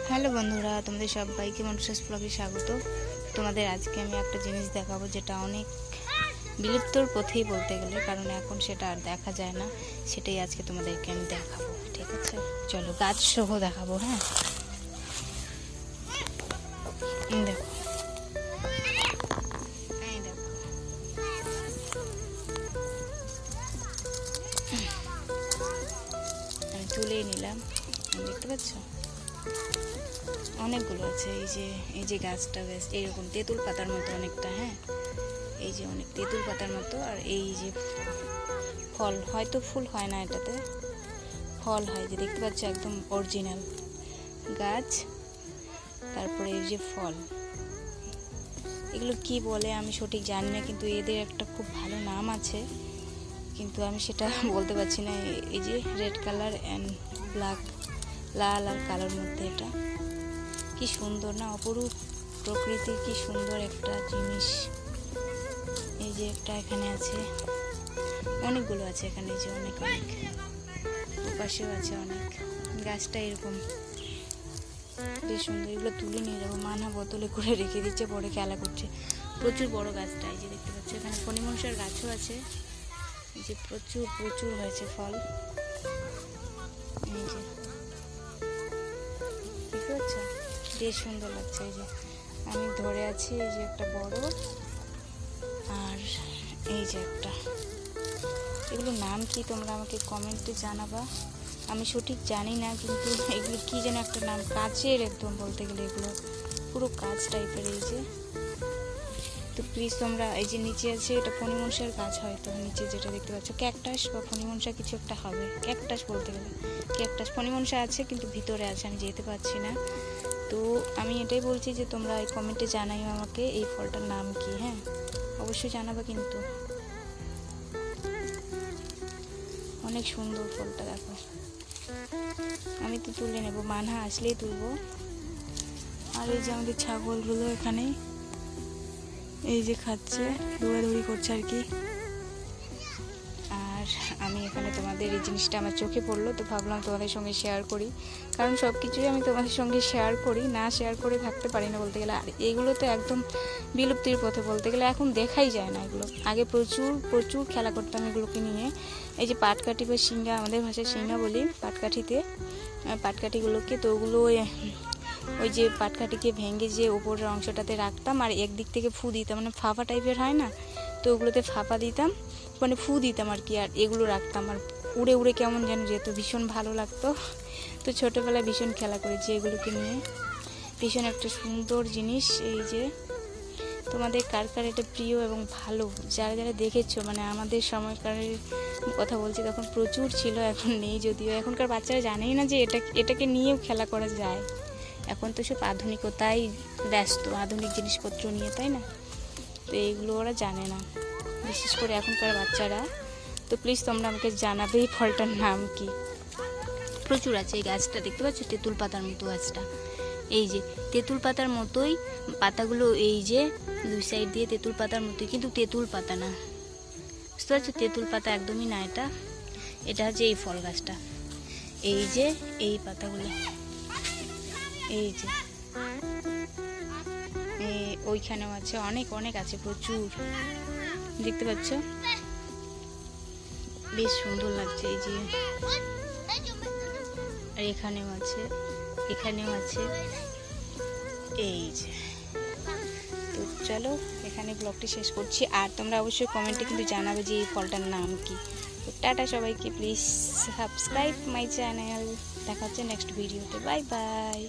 Hello বন্ধুরা, তোমাদের সবাইকে মনসাস ব্লগে স্বাগত। তোমাদের আজকে আমি একটা জিনিস দেখাবো যেটা অনেক বিলুপ্তর পথেই বলতে গেলে, কারণ এখন সেটা আর দেখা যায় না। সেটাই আজকে তোমাদেরকে আমি দেখাবো, ঠিক আছে? চলো গাছ সহ দেখাবো। হ্যাঁ, দেখো, এই দেখো, আমি তুলেই নিলাম। দেখতে পাচ্ছ অনেকগুলো আছে। এই যে গাছটা বেশ এইরকম তেঁতুল পাতার মতো অনেকটা। হ্যাঁ, এই যে অনেক তেঁতুল পাতার মতো। আর এই যে ফল, হয়তো ফুল হয় না, এটাতে ফল হয়। যে দেখতে পাচ্ছ একদম অরিজিনাল গাছ। তারপরে এই যে ফল, এগুলো কি বলে আমি সঠিক জানি না, কিন্তু এদের একটা খুব ভালো নাম আছে, কিন্তু আমি সেটা বলতে পারছি না। এই যে রেড কালার অ্যান্ড ব্ল্যাক, লাল আর কালোর মধ্যে, এটা কি সুন্দর না, অপরূপ প্রকৃতির কি সুন্দর একটা জিনিস। এই যে একটা এখানে আছে, অনেকগুলো আছে এখানে, যে অনেক অনেক ওপাশেও আছে অনেক। গাছটা এরকম বেশ সুন্দর। এগুলো তুলে নিয়ে যাবো, মানা বোতলে করে রেখে দিচ্ছে, পরে খেলা করছে। প্রচুর বড় গাছটা, এই যে দেখতে পাচ্ছ এখানে ফণিমনসার গাছও আছে। এই যে প্রচুর প্রচুর হয়েছে ফল। এই যে দেখতে পাচ্ছ, বেশ সুন্দর লাগছে। এই যে আমি ধরে আছি, এই যে একটা বড়, আর এই যে একটা। এগুলোর নাম কি তোমরা আমাকে কমেন্টে জানাবা, আমি সঠিক জানি না, কিন্তু এগুলো কি যেন একটা নাম, কাচের একদম বলতে গেলে, এগুলো পুরো কাচ টাইপের। এই যে, তো প্লিজ তোমরা, এই যে নিচে আছে, এটা ফণিমনসার গাছ, হয়তো নিচে যেটা দেখতে পাচ্ছ ক্যাকটাস বা ফণিমনসা কিছু একটা হবে। ক্যাকটাস বলতে গেলে, ক্যাকটাস। ফণিমনসা আছে কিন্তু ভিতরে আছে, আমি যেতে পারছি না। তো আমি এটাই বলছি যে তোমরা এই কমেন্টে জানাইও আমাকে এই ফলটার নাম কি। হ্যাঁ, অবশ্যই জানাবা কিন্তু। অনেক সুন্দর ফলটা, দেখো। আমি তো তুলে নেব, মানহা আসলেই তুলবো। আর এই যে আমাদের ছাগলগুলো এখানে এই যে খাচ্ছে, দৌড়াদৌড়ি করছে আর কি। আর আমি এখানে তোমাদের এই জিনিসটা আমার চোখে পড়লো, তো ভাবলাম তোমাদের সঙ্গে শেয়ার করি, কারণ সব কিছুই আমি তোমাদের সঙ্গে শেয়ার করি, না শেয়ার করে থাকতে পারি না বলতে গেলে। আর এগুলো তো একদম বিলুপ্তির পথে বলতে গেলে, এখন দেখাই যায় না এগুলো। আগে প্রচুর প্রচুর খেলা করতাম এগুলোকে নিয়ে। এই যে পাটকাঠি বা শিঙ্গা, আমাদের ভাষায় শিঙ্গা বলি, পাটকাঠিতে পাটকাঠিগুলোকে, তো ওগুলো ওই যে পাটকাঠিকে ভেঙে যে উপরের অংশটাতে রাখতাম, আর একদিক থেকে ফু দিতাম, মানে ফাঁপা টাইপের হয় না, তো ওগুলোতে ফাঁপা দিতাম, মানে ফু দিতাম আর কি। আর এগুলো রাখতাম, আর উড়ে উড়ে কেমন যেন যেত, ভীষণ ভালো লাগতো। তো ছোটোবেলায় ভীষণ খেলা করেছি এগুলোকে নিয়ে, ভীষণ একটা সুন্দর জিনিস। এই যে তোমাদের কার কার এটা প্রিয় এবং ভালো, যারা যারা দেখেছো, মানে আমাদের সময়কারের কথা বলছি, তখন প্রচুর ছিল, এখন নেই যদিও। এখনকার বাচ্চারা জানেই না যে এটাকে নিয়েও খেলা করা যায়। এখন তো সব আধুনিকতায় ব্যস্ত, আধুনিক জিনিসপত্র নিয়ে, তাই না? তো এইগুলো ওরা জানে না, বিশেষ করে এখনকার বাচ্চারা। তো প্লিজ তোমরা আমাকে জানাবে এই ফলটার নাম কি। প্রচুর আছে। এই গাছটা দেখতে পাচ্ছ, তেঁতুল পাতার মতো গাছটা। এই যে তেঁতুল পাতার মতোই পাতাগুলো, এই যে দুই সাইড দিয়ে তেঁতুল পাতার মতোই, কিন্তু তেঁতুল পাতা না, বুঝতে পারছো? তেঁতুল পাতা একদমই না এটা। এটা হচ্ছে এই ফল গাছটা। এই যে এই পাতাগুলো, এই যে ওইখানেও আছে, অনেক অনেক আছে, প্রচুর। দেখতে পাচ্ছ, বেশ সুন্দর লাগছে। এই যে, আর এখানেও আছে, এখানেও আছে, এই যে। তো চলো এখানে ব্লগটি শেষ করছি, আর তোমরা অবশ্যই কমেন্টে কিন্তু জানাবে যে এই ফলটার নাম কি। তো টাটা সবাইকে, প্লিজ সাবস্ক্রাইব মাই চ্যানেল। দেখা হচ্ছে নেক্সট ভিডিওতে। Bye bye.